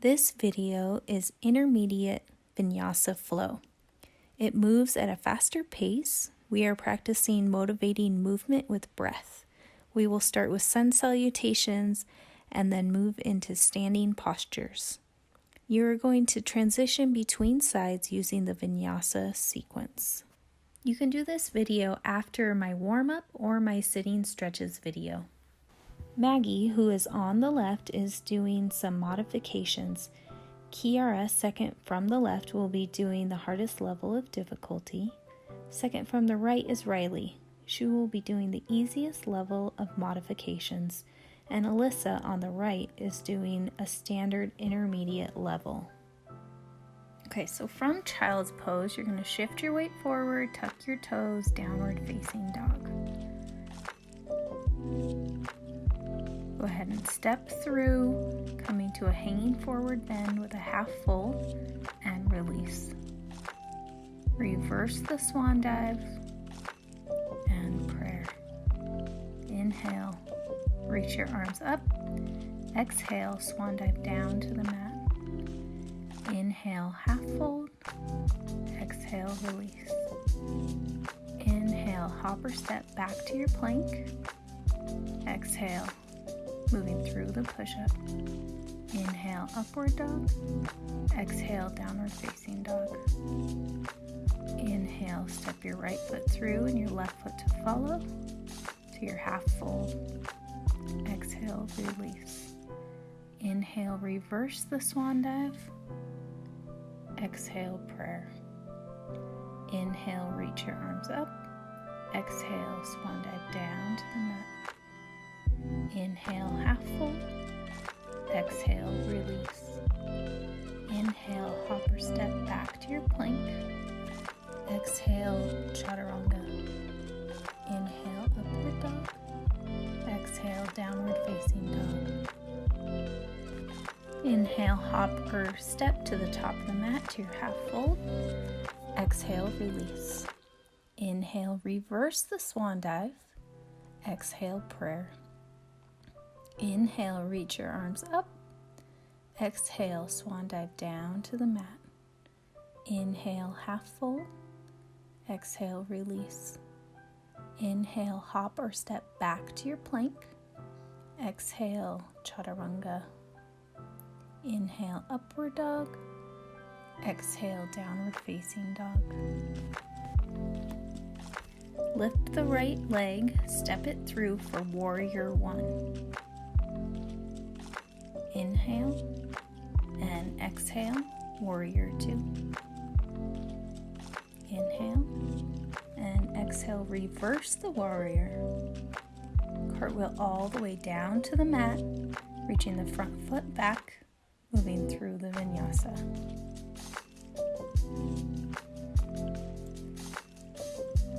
This video is intermediate Vinyasa flow. It moves at a faster pace. We are practicing motivating movement with breath. We will start with sun salutations and then move into standing postures. You are going to transition between sides using the Vinyasa sequence. You can do this video after my warm-up or my sitting stretches video. Maggie, who is on the left, is doing some modifications. Kiara, second from the left, will be doing the hardest level of difficulty. Second from the right is Riley. She will be doing the easiest level of modifications. And Alyssa on the right is doing a standard intermediate level. Okay, so from child's pose, you're going to shift your weight forward, tuck your toes, downward facing dog. Go ahead and step through, coming to a hanging forward bend with a half fold and release. Reverse the swan dive and prayer. Inhale, reach your arms up. Exhale, swan dive down to the mat. Inhale, half fold. Exhale, release. Inhale, hopper step back to your plank. Exhale, moving through the push-up. Inhale, upward dog. Exhale, downward facing dog. Inhale, step your right foot through and your left foot to follow to your half fold. Exhale, release. Inhale, reverse the swan dive. Exhale, prayer. Inhale, reach your arms up. Exhale, swan dive down to the mat. Inhale, half fold. Exhale, release. Inhale, hopper step back to your plank. Exhale, chaturanga. Inhale, upward dog. Exhale, downward facing dog. Inhale, hopper step to the top of the mat to your half fold. Exhale, release. Inhale, reverse the swan dive. Exhale, prayer. Inhale, reach your arms up. Exhale, swan dive down to the mat. Inhale, half fold. Exhale, release. Inhale, hop or step back to your plank. Exhale, chaturanga. Inhale, upward dog. Exhale, downward facing dog. Lift the right leg, step it through for warrior one. Inhale and exhale, warrior two. Inhale and exhale, reverse the warrior. Cartwheel all the way down to the mat, reaching the front foot back, moving through the vinyasa.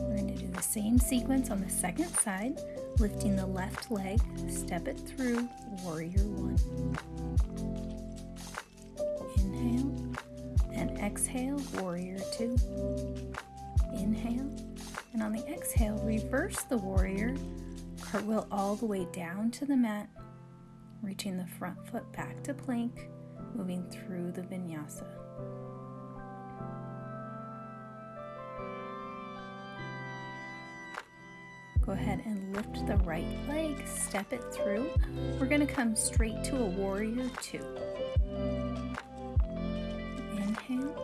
We're going to do the same sequence on the second side, lifting the left leg, step it through, warrior one. Inhale and exhale, warrior two. Inhale, and on the exhale, reverse the warrior, cartwheel all the way down to the mat, reaching the front foot back to plank, moving through the vinyasa. Go ahead and lift the right leg, step it through. We're going to come straight to a warrior two. Inhale,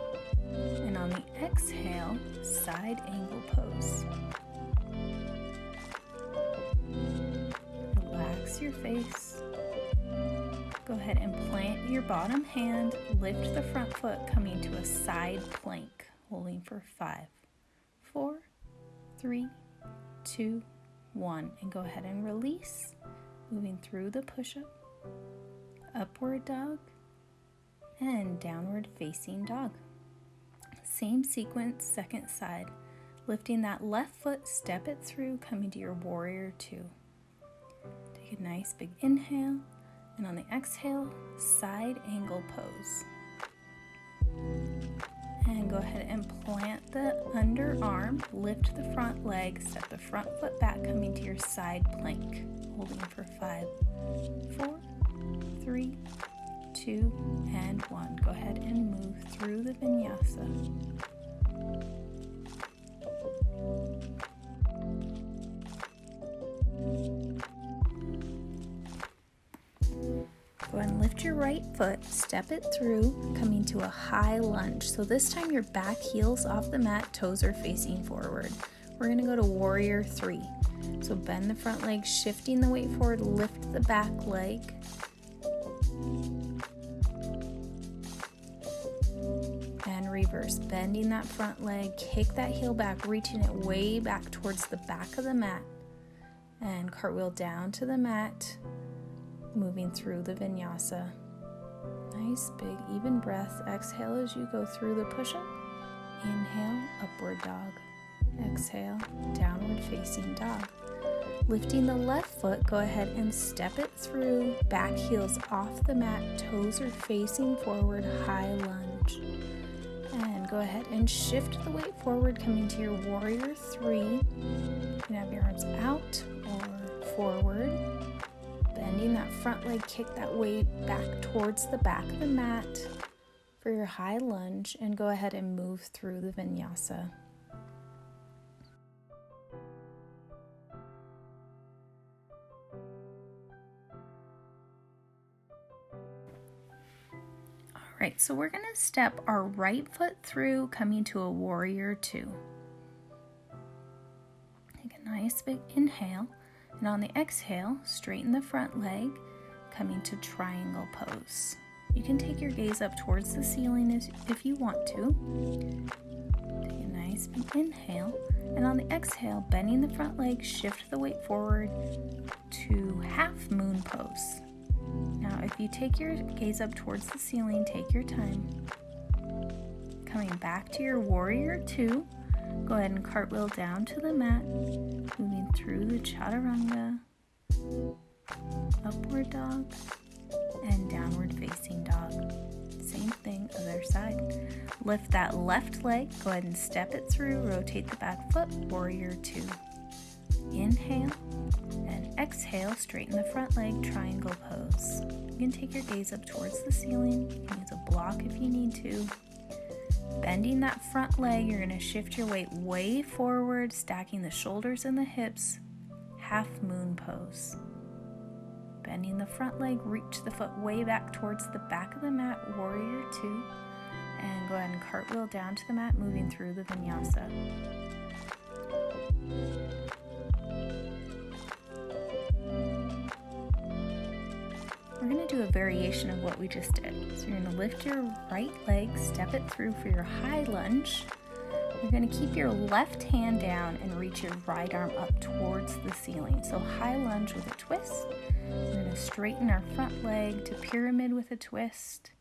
and on the exhale, side angle pose. Relax your face. Go ahead and plant your bottom hand, lift the front foot, coming to a side plank, holding for 5, 4, 3, 2, 1, and go ahead and release, moving through the push-up, upward dog, and downward facing dog. Same sequence, second side, lifting that left foot, step it through, coming to your warrior two. Take a nice big inhale, and on the exhale, side angle pose. And go ahead and plant the underarm, lift the front leg, step the front foot back, coming to your side plank, holding for 5, 4, 3, 2, and 1. Go ahead and move through the vinyasa. Go ahead and lift your right foot, step it through, coming to a high lunge. So this time your back heel's off the mat, toes are facing forward. We're going to go to warrior 3. So bend the front leg, shifting the weight forward, lift the back leg. And reverse, bending that front leg, kick that heel back, reaching it way back towards the back of the mat. And cartwheel down to the mat, moving through the vinyasa. Nice, big, even breath. Exhale as you go through the push-up. Inhale, upward dog. Exhale, downward facing dog. Lifting the left foot, go ahead and step it through. Back heels off the mat, toes are facing forward, high lunge. And go ahead and shift the weight forward, coming to your warrior 3. You can have your arms out or forward. Bending that front leg, kick that weight back towards the back of the mat for your high lunge, and go ahead and move through the vinyasa. All right, so we're going to step our right foot through, coming to a warrior 2. Take a nice big inhale. And on the exhale, straighten the front leg, coming to triangle pose. You can take your gaze up towards the ceiling if you want to. Take a nice big inhale. And on the exhale, bending the front leg, shift the weight forward to half moon pose. Now, if you take your gaze up towards the ceiling, take your time. Coming back to your warrior 2. Go ahead and cartwheel down to the mat, moving through the chaturanga, upward dog, and downward facing dog. Same thing, other side. Lift that left leg, go ahead and step it through, rotate the back foot, warrior 2. Inhale, and exhale, straighten the front leg, triangle pose. You can take your gaze up towards the ceiling, you can use a block if you need to. Bending that front leg, you're going to shift your weight way forward, stacking the shoulders and the hips, half moon pose. Bending the front leg, reach the foot way back towards the back of the mat, warrior 2, and go ahead and cartwheel down to the mat, moving through the vinyasa. We're going to do a variation of what we just did. So you're going to lift your right leg, step it through for your high lunge. You're going to keep your left hand down and reach your right arm up towards the ceiling. So high lunge with a twist. We're going to straighten our front leg to pyramid with a twist.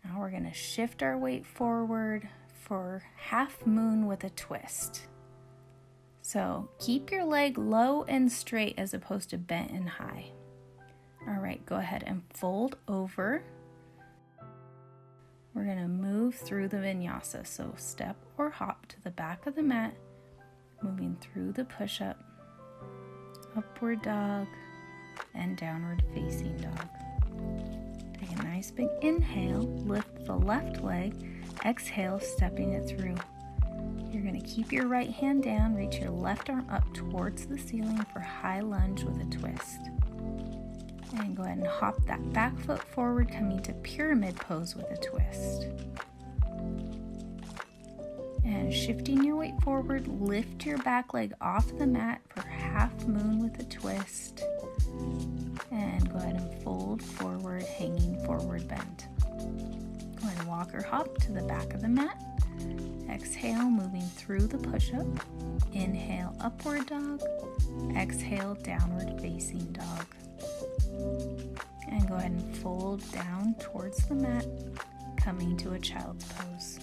Now we're going to shift our weight forward for half moon with a twist. So keep your leg low and straight as opposed to bent and high. All right, go ahead and fold over. We're going to move through the vinyasa. So step or hop to the back of the mat, moving through the push-up, upward dog, and downward facing dog. Take a nice big inhale, lift the left leg, exhale, stepping it through. You're going to keep your right hand down, reach your left arm up towards the ceiling for high lunge with a twist. And go ahead and hop that back foot forward, coming to pyramid pose with a twist. And shifting your weight forward, lift your back leg off the mat for half moon with a twist. And go ahead and fold forward, hanging forward bend. Go ahead and walk or hop to the back of the mat. Exhale, moving through the push-up. Inhale, upward dog. Exhale, downward facing dog. And go ahead and fold down towards the mat, coming to a child's pose.